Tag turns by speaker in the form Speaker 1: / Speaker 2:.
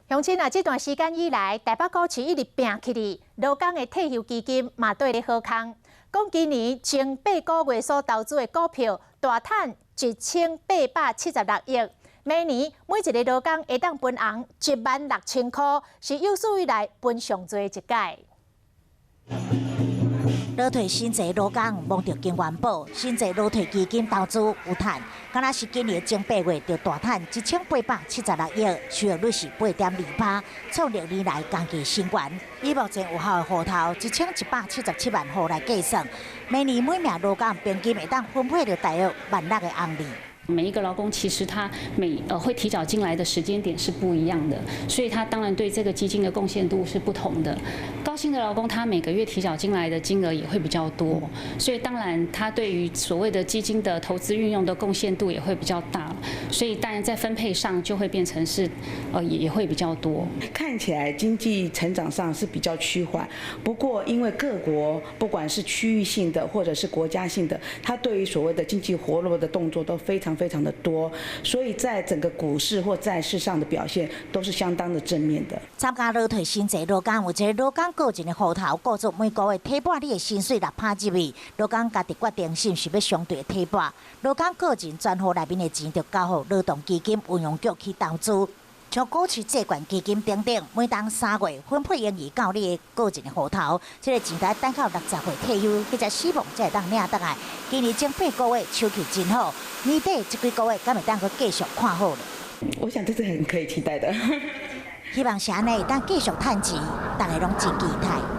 Speaker 1: 乡亲啊，这段时间以来，台北股市一直拼起哩，劳工的退休基金嘛对咧好康。讲今年前8个月所投资的股票大赚1876亿，明年每一个劳工会当分红16000块，是有史以来分上多一届。
Speaker 2: 劳退新制劳工望着金元宝，新制劳退基金投资有赚，敢若是今年前8月就大赚1876亿，收益率是8.28%，创6年来同期新高。以目前有效的户头1177万户来计算，明年每名劳工平均会当分配到大约16000的红利。
Speaker 3: 每一个劳工其实他会提早进来的时间点是不一样的，所以他当然对这个基金的贡献度是不同的。高薪的劳工他每个月提早进来的金额也会比较多，所以当然他对于所谓的基金的投资运用的贡献度也会比较大，所以当然在分配上就会变成是也会比较多。
Speaker 4: 看起来经济成长上是比较趋缓，不过因为各国不管是区域性的或者是国家性的，它对于所谓的经济活络的动作都非常的多，所以在整个股市或债市上的表现都是相当的正面的。
Speaker 2: 参加劳退新制劳工有一个劳工个人的户头，雇主每个月提拨你的薪水6%入去，劳工家己决定是不是要相对提拨。劳工个人专户内面的钱就交予劳动基金运用局去投资。像股市、债券、基金等等，每当3月分配盈余到你的个人的户头，这个钱台等到60岁退休，或者死亡才会当领倒来。今年前8个月手气真好，年底这几个月敢会当去继续看好了？
Speaker 4: 我想这是很可以期待的。
Speaker 2: 希望社内当继续赚钱，大家拢真期待。